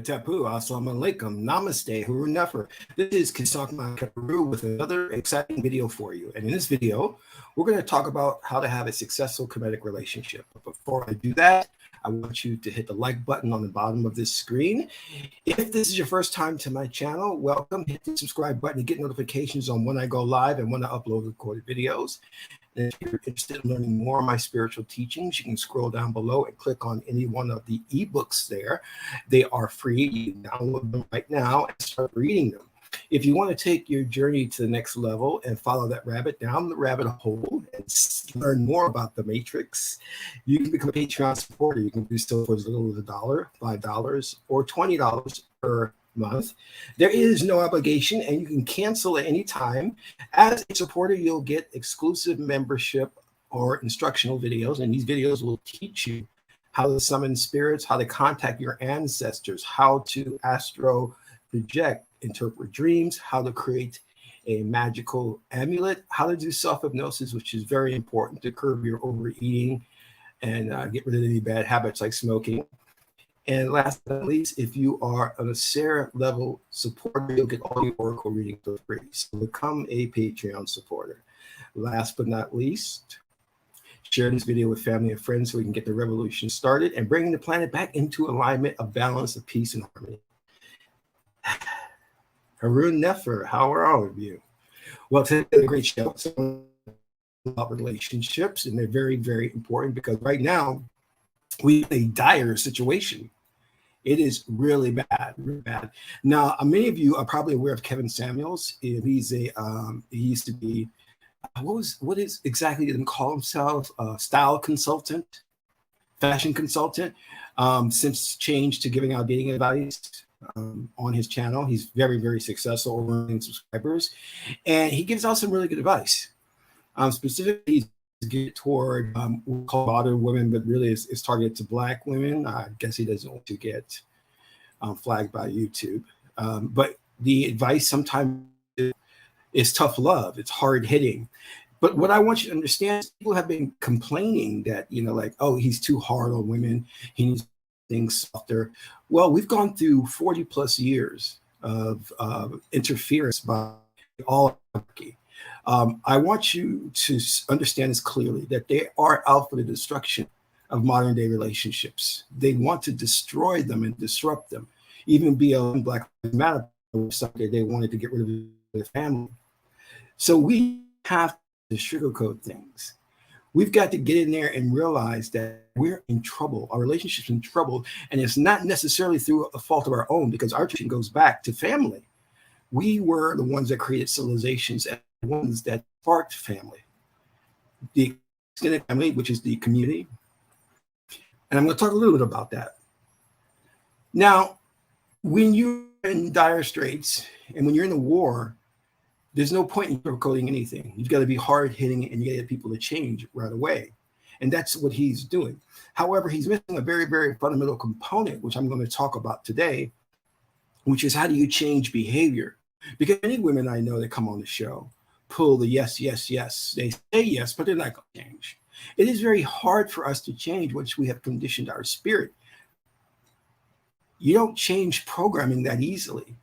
Tapu, assalamu alaikum, namaste, huru nefer. This is Qesankh with another exciting video for you. And in this video, we're going to talk about how to have a successful Kamitic relationship. But before I do that, I want you to hit the like button on the bottom of this screen. If this is your first time to my channel, welcome. Hit the subscribe button to get notifications on when I go live and when I upload recorded videos. And if you're interested in learning more of my spiritual teachings, you can scroll down below and click on any one of the ebooks there. They are free. You can download them right now and start reading them. If you want to take your journey to the next level and follow that rabbit down the rabbit hole and learn more about the Matrix, you can become a Patreon supporter. You can do so for as little as $1, $5, or $20 per month. There is no obligation, and you can cancel at any time. As a supporter, you'll get exclusive membership or instructional videos, and these videos will teach you how to summon spirits, how to contact your ancestors, how to astro project, interpret dreams, how to create a magical amulet, how to do self-hypnosis, which is very important to curb your overeating and get rid of any bad habits like smoking. And last but not least, if you are an Asera level supporter, you'll get all your Oracle readings for free. So become a Patreon supporter. Last but not least, share this video with family and friends so we can get the revolution started and bring the planet back into alignment of balance, of peace, and harmony. Haroon Nefer, how are all of you? Well, today is a great show about relationships, and they're very, very important because right now we have a dire situation. It is really bad, really bad. Now, many of you are probably aware of Kevin Samuels. He's a he used to be what is exactly did he call himself? Style consultant, fashion consultant. Since changed to giving out dating advice on his channel. He's very, very successful, over 1 million subscribers, and he gives out some really good advice. Specifically, he's geared toward we'll call modern women, but really it's targeted to Black women. I guess he doesn't want to get flagged by YouTube. But the advice sometimes is tough love. It's hard hitting. But what I want you to understand is people have been complaining that, like, oh, he's too hard on women. He needs things softer. Well, we've gone through 40 plus years of interference by all hierarchy. I want you to understand this clearly, that they are out for the destruction of modern day relationships. They want to destroy them and disrupt them. Even BLM Black Lives Matter, they wanted to get rid of the family. So we have to sugarcoat things. We've got to get in there and realize that we're in trouble. Our relationship's in trouble, and it's not necessarily through a fault of our own, because our tradition goes back to family. We were the ones that created civilizations and the ones that sparked family. The extended family, which is the community. And I'm going to talk a little bit about that. Now, when you're in dire straits and when you're in a war, there's no point in sugarcoating anything. You've got to be hard hitting and you got to get people to change right away. And that's what he's doing. However, he's missing a very, very fundamental component, which I'm going to talk about today, which is how do you change behavior? Because many women I know that come on the show pull the yes, yes, yes. They say yes, but they're not going to change. It is very hard for us to change once we have conditioned our spirit. You don't change programming that easily.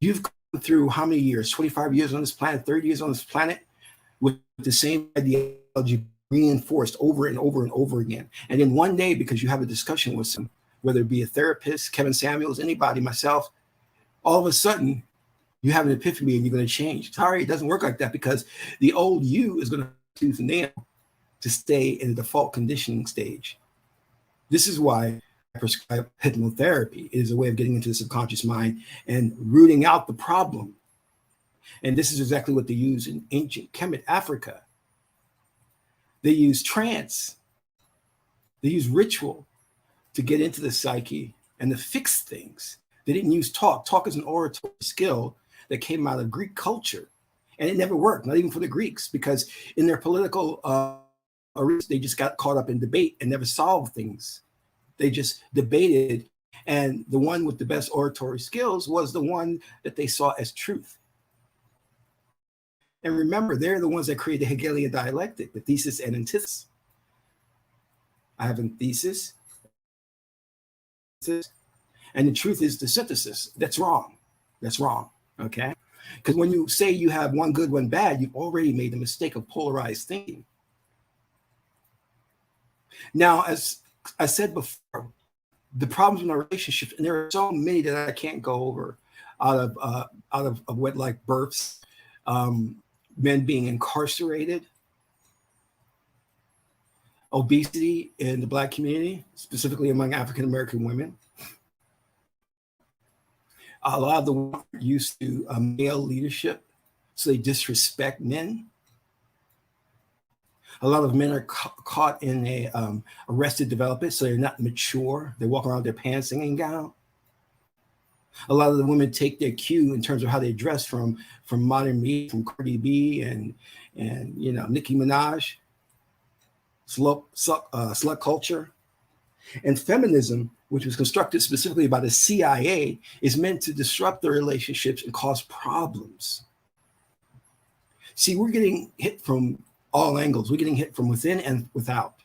You've gone through how many years? 25 years on this planet, 30 years on this planet with the same ideology reinforced over and over and over again. And then one day, because you have a discussion with some, whether it be a therapist, Kevin Samuels, anybody, myself, all of a sudden you have an epiphany and you're going to change. Sorry, it doesn't work like that, because the old you is going to tooth and nail to stay in the default conditioning stage. This is why I prescribe hypnotherapy. It is a way of getting into the subconscious mind and rooting out the problem. And this is exactly what they use in ancient Kemet, Africa. They use trance. They use ritual to get into the psyche and to fix things. They didn't use talk. Talk is an oratory skill that came out of Greek culture. And it never worked, not even for the Greeks, because in their political arenas, they just got caught up in debate and never solved things They just debated, and the one with the best oratory skills was the one that they saw as truth. And remember, they're the ones that created the Hegelian dialectic, the thesis and antithesis. I have a thesis, and the truth is the synthesis. That's wrong. That's wrong. Okay? Because when you say you have one good, one bad, you've already made the mistake of polarized thinking. Now, as I said before, the problems in our relationships, and there are so many that I can't go over, out of wedlock births, men being incarcerated, obesity in the Black community, specifically among African American women. A lot of the women are used to male leadership, so they disrespect men. A lot of men are caught in a arrested development, so they're not mature. They walk around with their pants hanging down. A lot of the women take their cue in terms of how they dress from modern media, from Cardi B and Nicki Minaj, slut culture. And feminism, which was constructed specifically by the CIA, is meant to disrupt the relationships and cause problems. See, we're getting hit from all angles. We're getting hit from within and without.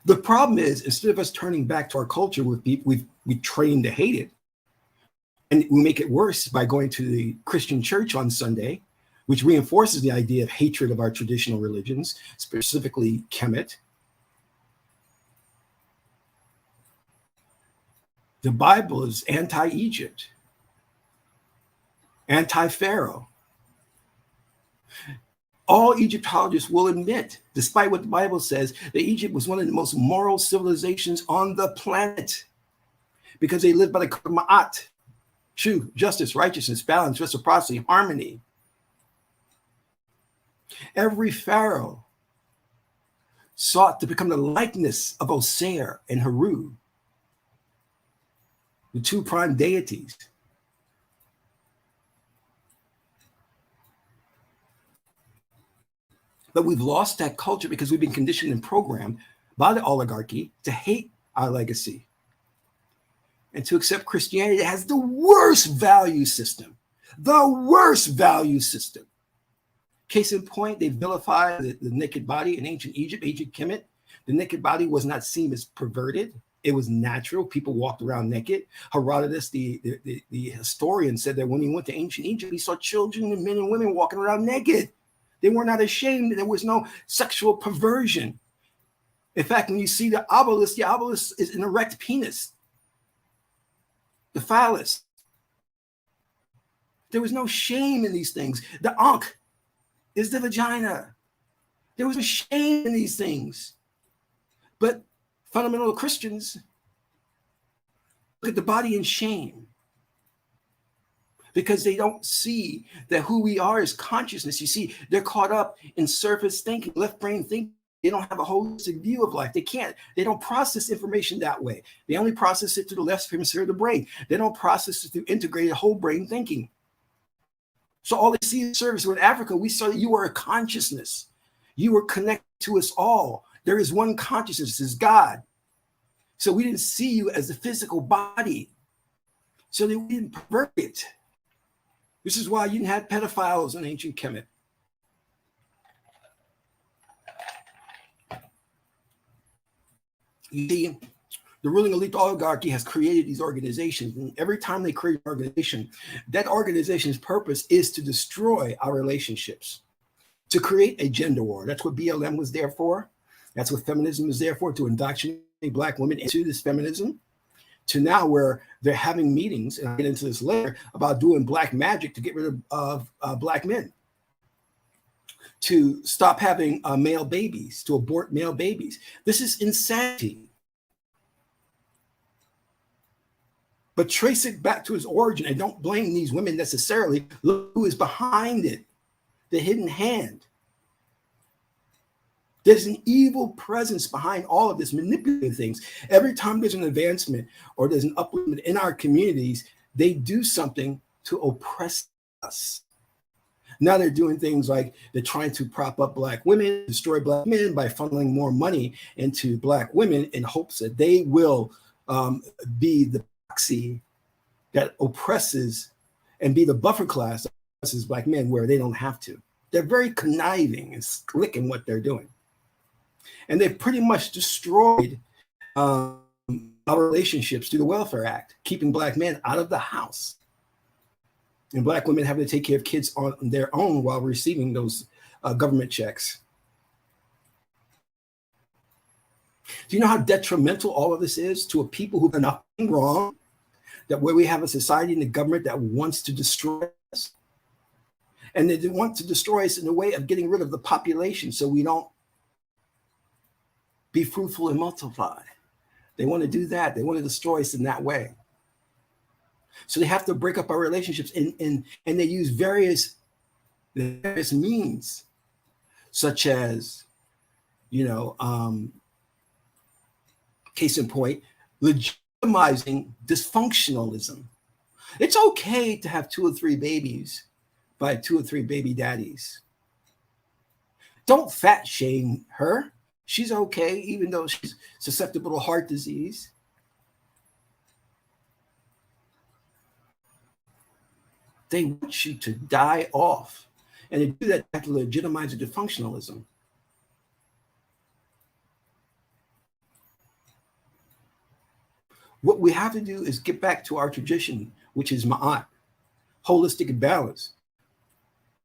The problem is, instead of us turning back to our culture with people we've trained to hate it, and we make it worse by going to the Christian church on Sunday, which reinforces the idea of hatred of our traditional religions, specifically Kemet. The Bible is anti-Egypt, anti-Pharaoh. All Egyptologists will admit, despite what the Bible says, that Egypt was one of the most moral civilizations on the planet because they lived by the Ma'at, truth, justice, righteousness, balance, reciprocity, harmony. Every pharaoh sought to become the likeness of Osiris and Heru, the two prime deities. But we've lost that culture because we've been conditioned and programmed by the oligarchy to hate our legacy and to accept Christianity that has the worst value system. The worst value system. Case in point, they vilified the naked body in ancient Egypt, ancient Kemet. The naked body was not seen as perverted. It was natural. People walked around naked. Herodotus, the historian, said that when he went to ancient Egypt, he saw children and men and women walking around naked. They were not ashamed. There was no sexual perversion. In fact, when you see the obelisk is an erect penis, the phallus. There was no shame in these things. The ankh is the vagina. There was no shame in these things. But fundamental Christians look at the body in shame because they don't see that who we are is consciousness. You see, they're caught up in surface thinking, left brain thinking. They don't have a holistic view of life. They can't. They don't process information that way. They only process it through the left hemisphere of the brain. They don't process it through integrated whole brain thinking. So all they see is service. In Africa, we saw that you are a consciousness. You were connected to us all. There is one consciousness, is God. So we didn't see you as the physical body. So we didn't pervert it. This is why you didn't have pedophiles in ancient Kemet. You see, the ruling elite oligarchy has created these organizations. And every time they create an organization, that organization's purpose is to destroy our relationships, to create a gender war. That's what BLM was there for. That's what feminism is there for, to indoctrinate Black women into this feminism, to now where they're having meetings, and I'll get into this later, about doing black magic to get rid of Black men, to stop having male babies, to abort male babies. This is insanity. But trace it back to its origin and don't blame these women necessarily. Look who is behind it, the hidden hand. There's an evil presence behind all of this, manipulating things. Every time there's an advancement or there's an upliftment in our communities, they do something to oppress us. Now they're doing things like they're trying to prop up black women, destroy black men by funneling more money into black women in hopes that they will be the proxy that oppresses and be the buffer class that oppresses black men where they don't have to. They're very conniving and slick in what they're doing. And they've pretty much destroyed our relationships through the Welfare Act, keeping black men out of the house. And black women having to take care of kids on their own while receiving those government checks. Do you know how detrimental all of this is to a people who've done nothing wrong? That where we have a society and a government that wants to destroy us. And they want to destroy us in a way of getting rid of the population so we don't be fruitful and multiply. They want to do that. They want to destroy us in that way. So they have to break up our relationships, and they use various means, such as, case in point, legitimizing dysfunctionalism. It's okay to have 2 or 3 babies by 2 or 3 baby daddies. Don't fat shame her. She's okay, even though she's susceptible to heart disease. They want you to die off. And they do that to legitimize dysfunctionalism. What we have to do is get back to our tradition, which is ma'at, holistic and balanced.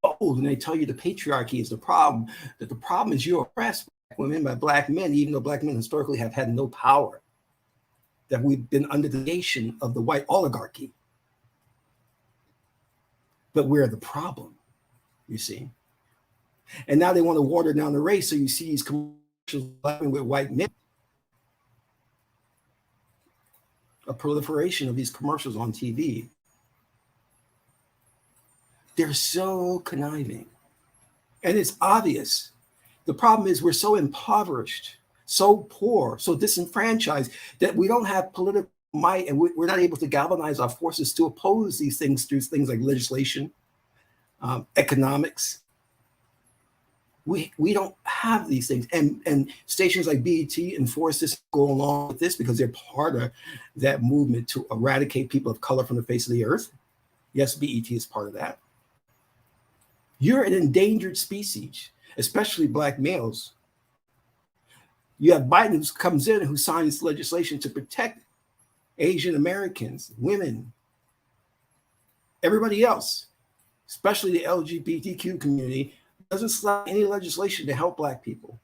Oh, and they tell you the patriarchy is the problem, that the problem is you're oppressed black women by black men, even though black men historically have had no power, that we've been under the nation of the white oligarchy. But we're the problem, you see. And now they want to water down the race, so you see these commercials with white men. A proliferation of these commercials on TV. They're so conniving. And it's obvious. The problem is we're so impoverished, so poor, so disenfranchised that we don't have political might, and we're not able to galvanize our forces to oppose these things through things like legislation, economics. We don't have these things, and stations like BET enforce this, go along with this because they're part of that movement to eradicate people of color from the face of the earth. Yes, BET is part of that. You're an endangered species, especially black males. You have Biden who comes in, who signs legislation to protect Asian Americans, women, everybody else, especially the LGBTQ community, doesn't sign any legislation to help black people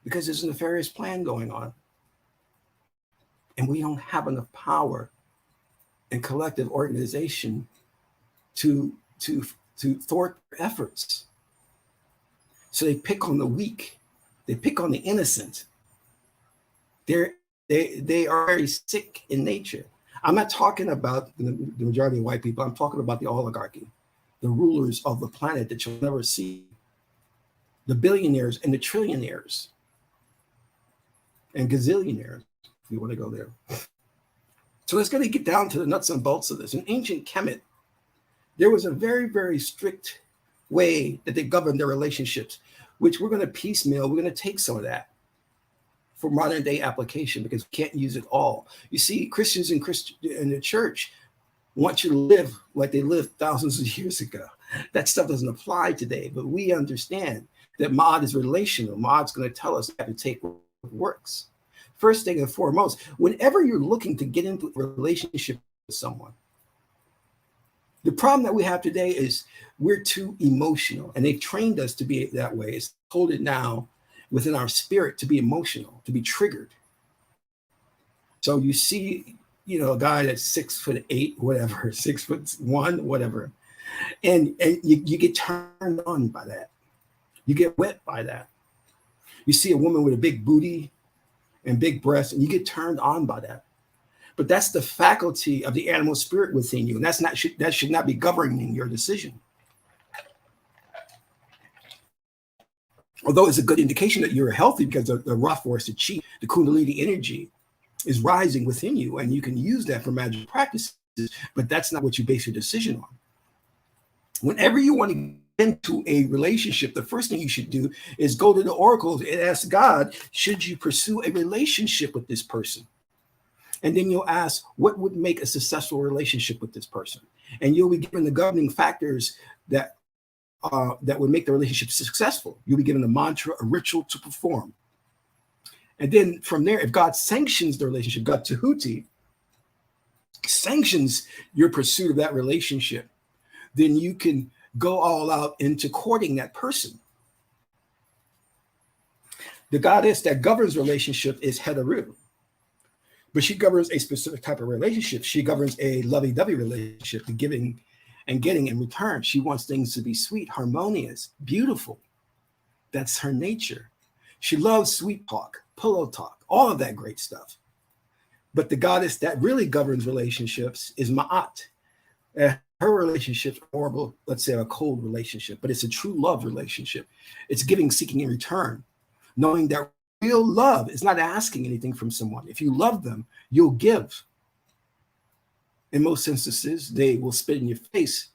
because there's a nefarious plan going on. And we don't have enough power and collective organization to thwart their efforts. So they pick on the weak. They pick on the innocent. They are very sick in nature. I'm not talking about the majority of white people. I'm talking about the oligarchy, the rulers of the planet that you'll never see, the billionaires and the trillionaires and gazillionaires, if you want to go there. So it's going to get down to the nuts and bolts of this. In ancient Kemet, there was a very, very strict way that they governed their relationships, which we're going to piecemeal. We're going to take some of that for modern day application because we can't use it all. You see, Christians in the church want you to live like they lived thousands of years ago. That stuff doesn't apply today, but we understand that mod is relational. Mod's going to tell us how to take what works. First thing and foremost, whenever you're looking to get into a relationship with someone, the problem that we have today is we're too emotional, and they've trained us to be that way. It's told it now within our spirit to be emotional, to be triggered. So you see, a guy that's 6'8", whatever, 6'1", whatever, and you get turned on by that. You get wet by that. You see a woman with a big booty and big breasts, and you get turned on by that. But that's the faculty of the animal spirit within you, and that should not be governing your decision. Although it's a good indication that you're healthy because the raw force, the chi, the kundalini energy is rising within you, and you can use that for magic practices, but that's not what you base your decision on. Whenever you want to get into a relationship, the first thing you should do is go to the oracles and ask God, should you pursue a relationship with this person? And then you'll ask, what would make a successful relationship with this person? And you'll be given the governing factors that would make the relationship successful. You'll be given a mantra, a ritual to perform. And then from there, if God sanctions the relationship, God Tahuti sanctions your pursuit of that relationship, then you can go all out into courting that person. The goddess that governs relationship is Heteru, but she governs a specific type of relationship. She governs a lovey-dovey relationship, the giving and getting in return. She wants things to be sweet, harmonious, beautiful. That's her nature. She loves sweet talk, pillow talk, all of that great stuff. But the goddess that really governs relationships is Ma'at. Her relationship's horrible, let's say a cold relationship, but it's a true love relationship. It's giving, seeking in return, knowing that real love is not asking anything from someone. If you love them, you'll give. In most instances, they will spit in your face,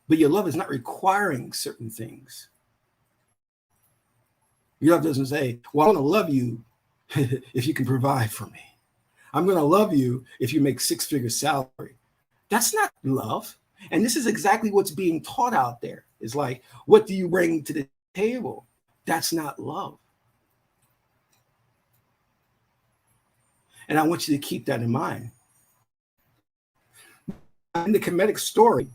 but your love is not requiring certain things. Your love doesn't say, well, I'm going to love you if you can provide for me. I'm going to love you if you make six-figure salary. That's not love. And this is exactly what's being taught out there. It's like, what do you bring to the table? That's not love. And I want you to keep that in mind. In the Kamitic story,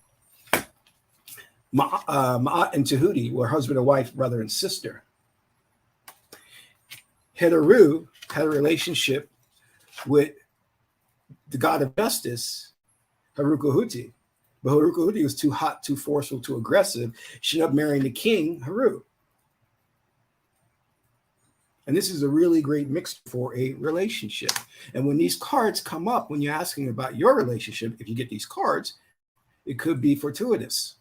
Ma'at and Tahuti were husband and wife, brother and sister. Heteru had a relationship with the god of justice, Harukahuti. But Harukahuti was too hot, too forceful, too aggressive. She ended up marrying the king, Haru. And this is a really great mix for a relationship. And when these cards come up, when you're asking about your relationship, if you get these cards, it could be fortuitous.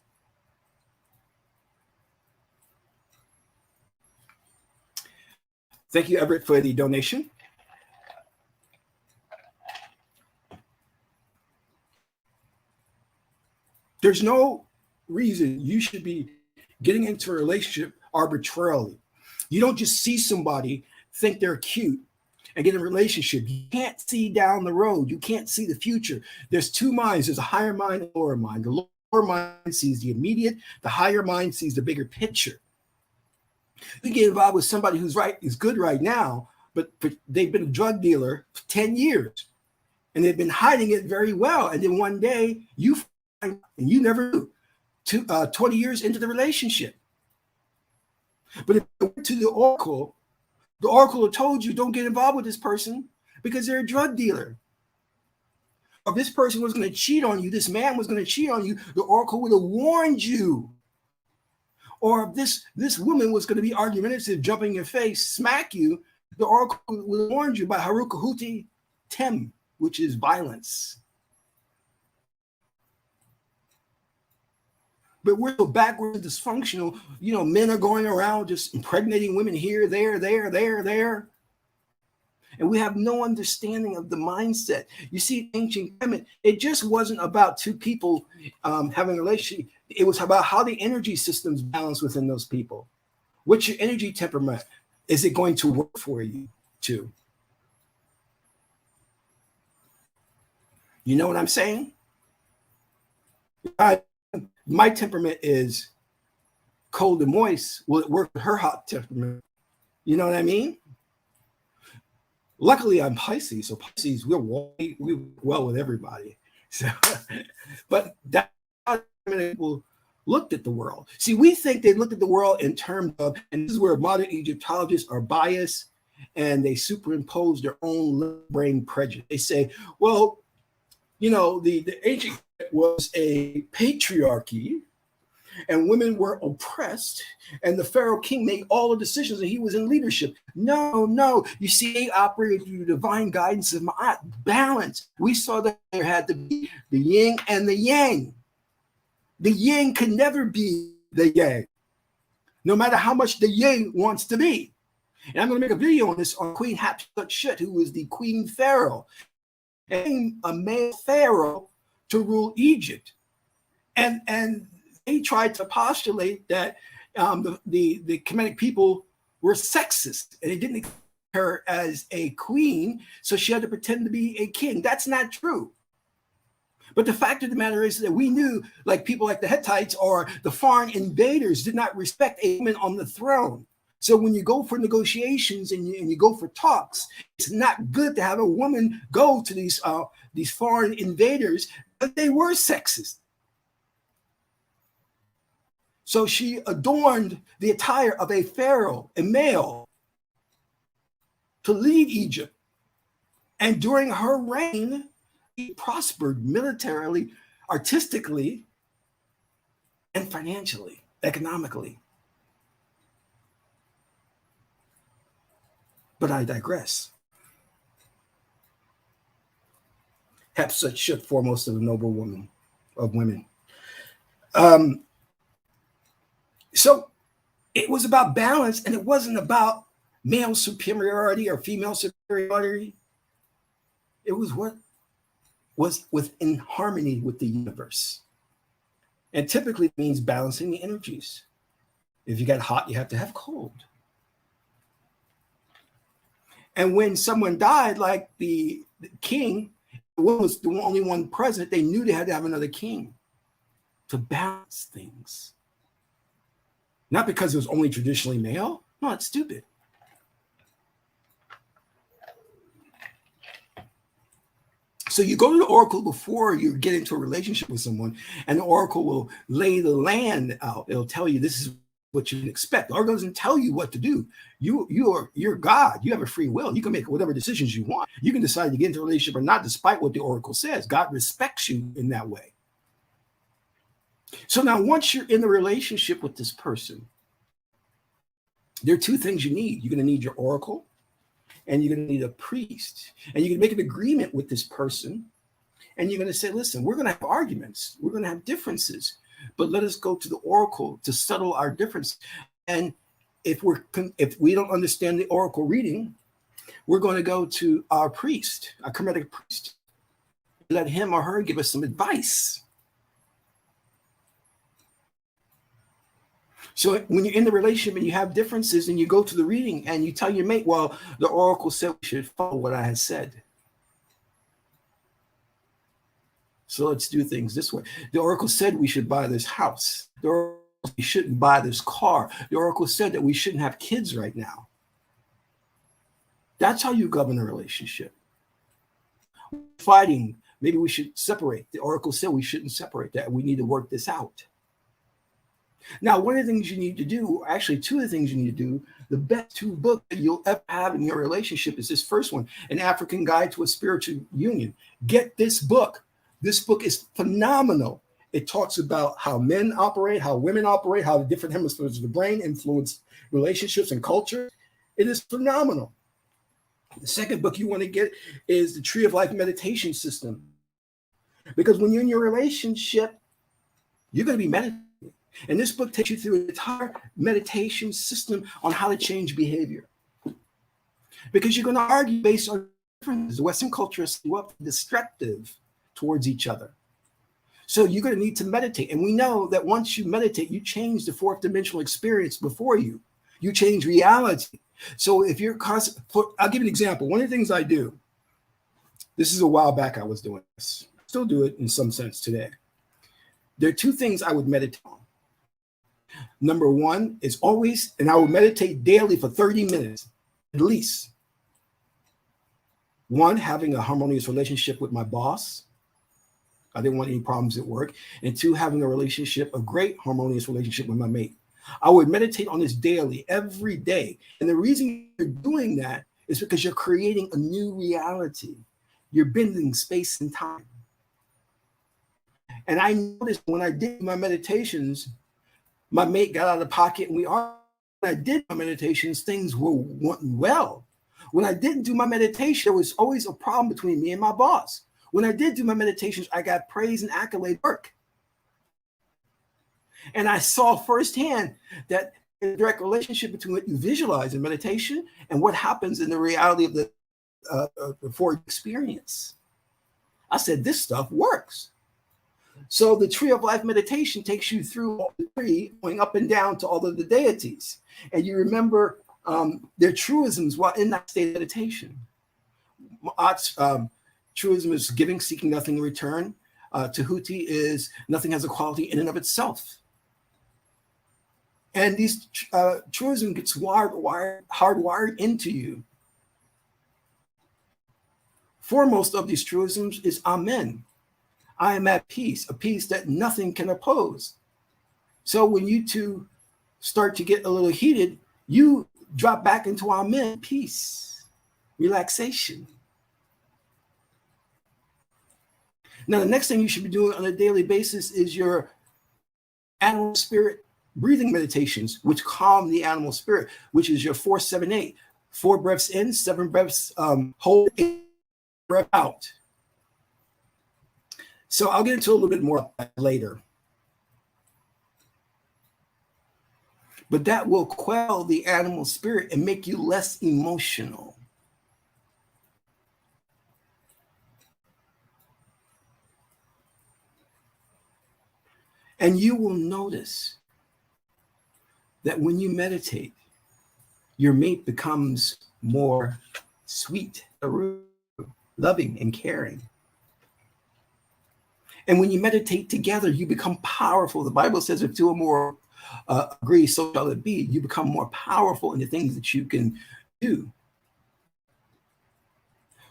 Thank you, Everett, for the donation. There's no reason you should be getting into a relationship arbitrarily. You don't just see somebody, think they're cute, and get in a relationship. You can't see down the road. You can't see the future. There's two minds. There's a higher mind and a lower mind. The lower mind sees the immediate. The higher mind sees the bigger picture. You get involved with somebody who's good right now, but they've been a drug dealer for 10 years, and they've been hiding it very well. And then one day you find, and you never knew, 20 years into the relationship. But if you went to the oracle told you don't get involved with this person because they're a drug dealer. Or if this person was going to cheat on you, this man was going to cheat on you, the oracle would have warned you. Or if this woman was going to be argumentative, jump in your face, smack you, the oracle would have warned you by Harukahuti Tem, which is violence. But we're so backwards and dysfunctional. Men are going around just impregnating women here, there. And we have no understanding of the mindset. You see, ancient Kemet, it just wasn't about two people having a relationship. It was about how the energy systems balance within those people. What's your energy temperament? Is it going to work for you too? You know what I'm saying? My temperament is cold and moist. Will it work with her hot temperament? You know what I mean? Luckily, I'm Pisces, so Pisces, we well with everybody. So, but that people looked at the world. See, we think they looked at the world in terms of, and this is where modern Egyptologists are biased, and they superimpose their own brain prejudice. They say, well, the ancient was a patriarchy, and women were oppressed, and the Pharaoh king made all the decisions, and he was in leadership. No. You see, they operated through the divine guidance of Ma'at, balance. We saw that there had to be the yin and the yang. The yin can never be the yang, no matter how much the yang wants to be. And I'm going to make a video on this on Queen Hatshepsut, who was the Queen Pharaoh, and a male Pharaoh to rule Egypt. And they tried to postulate that the Kamitic people were sexist, and they didn't accept her as a queen, so she had to pretend to be a king. That's not true. But the fact of the matter is that we knew, like people like the Hittites or the foreign invaders did not respect a woman on the throne. So when you go for negotiations and you go for talks, it's not good to have a woman go to these foreign invaders, but they were sexist. So she adorned the attire of a pharaoh, a male, to lead Egypt. And during her reign, he prospered militarily, artistically, and financially, economically. But I digress. Hatshepsut shook foremost of the noble woman of women. So it was about balance, and it wasn't about male superiority or female superiority. It was what was within harmony with the universe. And typically it means balancing the energies. If you got hot, you have to have cold. And when someone died, like the king, the woman was the only one present, they knew they had to have another king to balance things. Not because it was only traditionally male. No, it's stupid. So you go to the oracle before you get into a relationship with someone, and the oracle will lay the land out. It'll tell you this is what you can expect. The oracle doesn't tell you what to do. You're God. You have a free will. You can make whatever decisions you want. You can decide to get into a relationship or not, despite what the oracle says. God respects you in that way. So now once you're in a relationship with this person, there are two things you need. You're going to need your oracle, and you're going to need a priest. And you can make an agreement with this person, and you're going to say, listen, we're going to have arguments. We're going to have differences, but let us go to the oracle to settle our difference. And if we don't understand the oracle reading, we're going to go to our priest, our Kamitic priest. Let him or her give us some advice. So when you're in the relationship and you have differences and you go to the reading and you tell your mate, well, the oracle said we should follow what I had said. So let's do things this way. The oracle said we should buy this house. The oracle said we shouldn't buy this car. The oracle said that we shouldn't have kids right now. That's how you govern a relationship. Fighting, maybe we should separate. The oracle said we shouldn't separate, that we need to work this out. Now, one of the things you need to do, actually two of the things you need to do, the best two books that you'll ever have in your relationship is this first one, An African Guide to a Spiritual Union. Get this book. This book is phenomenal. It talks about how men operate, how women operate, how the different hemispheres of the brain influence relationships and culture. It is phenomenal. The second book you want to get is the Tree of Life Meditation System. Because when you're in your relationship, you're going to be meditating. And this book takes you through an entire meditation system on how to change behavior. Because you're going to argue based on differences. The Western culture is destructive towards each other. So you're going to need to meditate. And we know that once you meditate, you change the fourth dimensional experience before you. You change reality. So if you're constant, I'll give you an example. One of the things I do, this is a while back I was doing this. Still do it in some sense today. There are two things I would meditate on. Number one is always, and I will meditate daily for 30 minutes, at least. One, having a harmonious relationship with my boss. I didn't want any problems at work. And two, having a great harmonious relationship with my mate. I would meditate on this daily, every day. And the reason you're doing that is because you're creating a new reality. You're bending space and time. And I noticed when I did my meditations, my mate got out of the pocket and when I did my meditations, things went well. When I didn't do my meditation, there was always a problem between me and my boss. When I did do my meditations, I got praise and accolade work. And I saw firsthand that a direct relationship between what you visualize in meditation and what happens in the reality of the before experience. I said, this stuff works. So the Tree of Life meditation takes you through all the tree, going up and down to all of the deities. And you remember their truisms while in that state of meditation. Ma'at's truism is giving, seeking nothing in return. Tahuti is nothing has a quality in and of itself. And these truism gets hardwired into you. Foremost of these truisms is Amen. I am at peace, a peace that nothing can oppose. So when you two start to get a little heated, you drop back into Amen, peace, relaxation. Now, the next thing you should be doing on a daily basis is your animal spirit breathing meditations, which calm the animal spirit, which is your 4-7-8. 4 breaths in, 7 breaths hold, 8 breath out. So I'll get into a little bit more later. But that will quell the animal spirit and make you less emotional. And you will notice that when you meditate, your mate becomes more sweet, loving, and caring. And when you meditate together, you become powerful. The Bible says if 2 or more agree, so shall it be. You become more powerful in the things that you can do.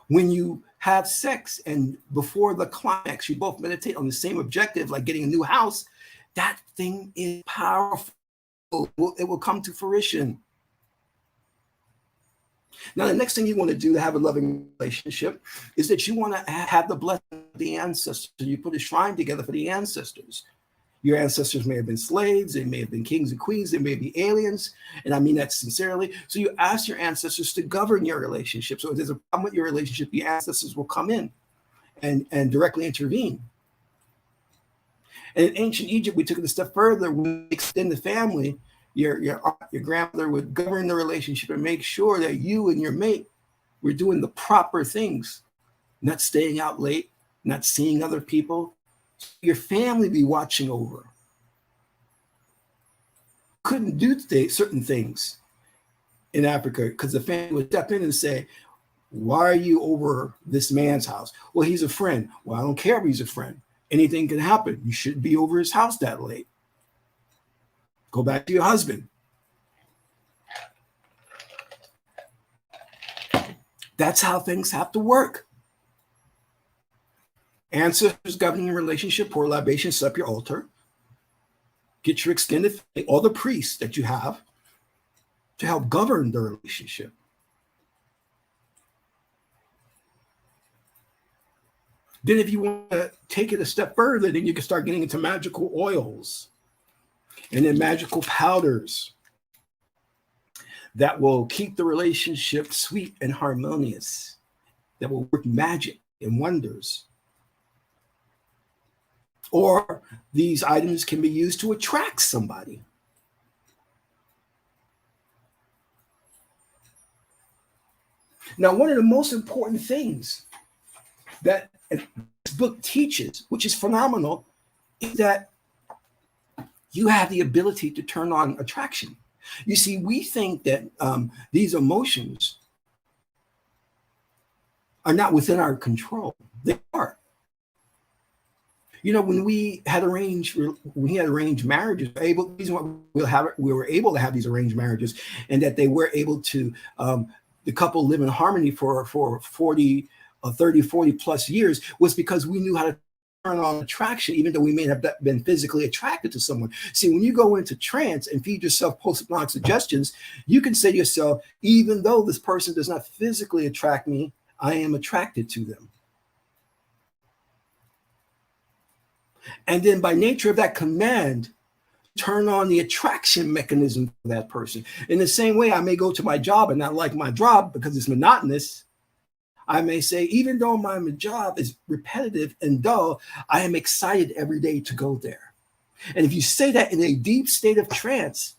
When you have sex and before the climax, you both meditate on the same objective, like getting a new house, that thing is powerful. It will come to fruition. Now, the next thing you want to do to have a loving relationship is that you want to have the blessing of the ancestors. You put a shrine together for the ancestors. Your ancestors may have been slaves, they may have been kings and queens, they may be aliens, and I mean that sincerely. So you ask your ancestors to govern your relationship. So if there's a problem with your relationship, the ancestors will come in and directly intervene. And in ancient Egypt, we took it a step further. We extend the family. Your grandmother would govern the relationship and make sure that you and your mate were doing the proper things, not staying out late, not seeing other people. Your family be watching over. Couldn't do certain things in Africa because the family would step in and say, why are you over this man's house? Well, he's a friend. Well, I don't care if he's a friend. Anything can happen. You shouldn't be over his house that late. Go back to your husband. That's how things have to work. Ancestors governing your relationship, pour libations, set up your altar. Get your extended family, all the priests that you have to help govern the relationship. Then if you want to take it a step further, then you can start getting into magical oils and then magical powders that will keep the relationship sweet and harmonious, that will work magic and wonders. Or these items can be used to attract somebody. Now, one of the most important things that this book teaches, which is phenomenal, is that you have the ability to turn on attraction. You see, we think that these emotions are not within our control. They are. You know, when we had arranged marriages, we were able to have these arranged marriages, and that they were able to, the couple live in harmony for 40 plus years, was because we knew how to turn on attraction, even though we may have been physically attracted to someone. See, when you go into trance and feed yourself post-hypnotic suggestions, you can say to yourself, even though this person does not physically attract me, I am attracted to them. And then by nature of that command, turn on the attraction mechanism for that person. In the same way, I may go to my job and not like my job because it's monotonous. I may say, even though my job is repetitive and dull, I am excited every day to go there. And if you say that in a deep state of trance,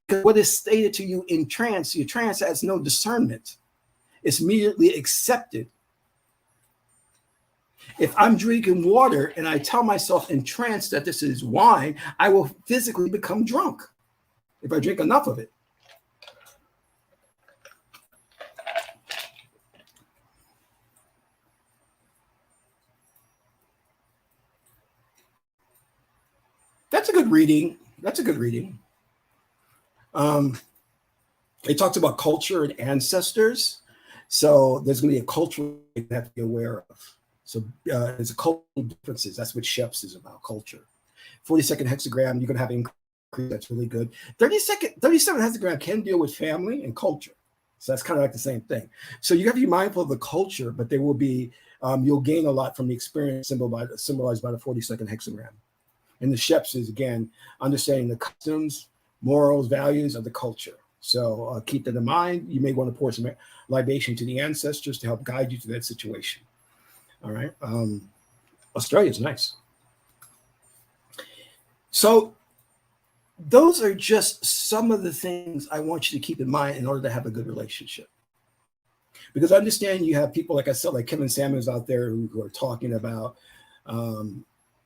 because what is stated to you in trance, your trance has no discernment. It's immediately accepted. If I'm drinking water and I tell myself in trance that this is wine, I will physically become drunk if I drink enough of it. That's a good reading. That's a good reading. It talks about culture and ancestors. So there's going to be a culture you have to be aware of. So there's a cultural differences. That's what Sheps is about, culture. 42nd hexagram, you're going to have increase. That's really good. 37 hexagram can deal with family and culture. So that's kind of like the same thing. So you have to be mindful of the culture, but there will be, you'll gain a lot from the experience symbolized by the 42nd hexagram. And the Sheps is, again, understanding the customs, morals, values of the culture. So keep that in mind. You may want to pour some libation to the ancestors to help guide you to that situation. All right. Australia is nice. So those are just some of the things I want you to keep in mind in order to have a good relationship. Because I understand you have people, like I said, like Kevin Samuels out there who are talking about,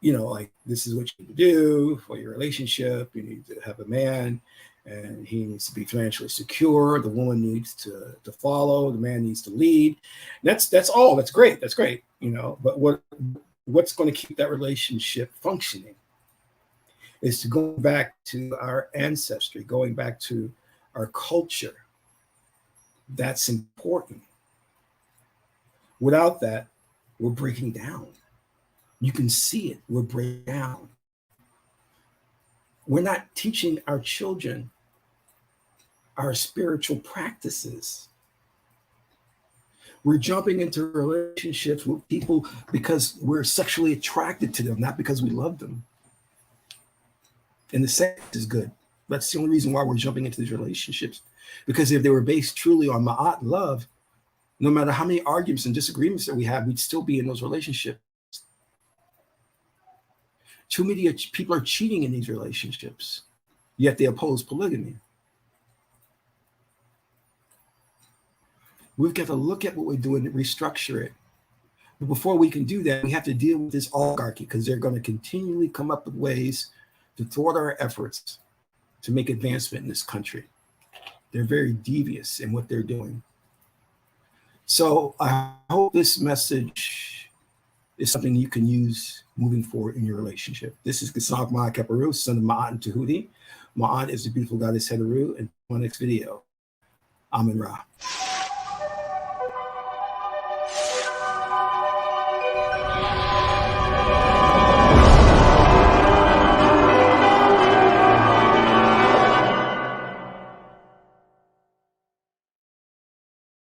like, this is what you need to do for your relationship. You need to have a man, and he needs to be financially secure. The woman needs to follow. The man needs to lead. That's all. That's great. That's great. But what's going to keep that relationship functioning is to go back to our ancestry, going back to our culture. That's important. Without that, we're breaking down. You can see it. We're breaking down. We're not teaching our children our spiritual practices. We're jumping into relationships with people because we're sexually attracted to them, not because we love them. And the sex is good. That's the only reason why we're jumping into these relationships. Because if they were based truly on ma'at, love, no matter how many arguments and disagreements that we have, we'd still be in those relationships. Too many people are cheating in these relationships, yet they oppose polygamy. We've got to look at what we're doing and restructure it. But before we can do that, we have to deal with this oligarchy, because they're going to continually come up with ways to thwart our efforts to make advancement in this country. They're very devious in what they're doing. So I hope this message is something you can use moving forward in your relationship. This is Qesankh Ma'at Keperu, son of Ma'at and Tahuti. Ma'at is the beautiful goddess Heteru. And my next video, Amun Ra.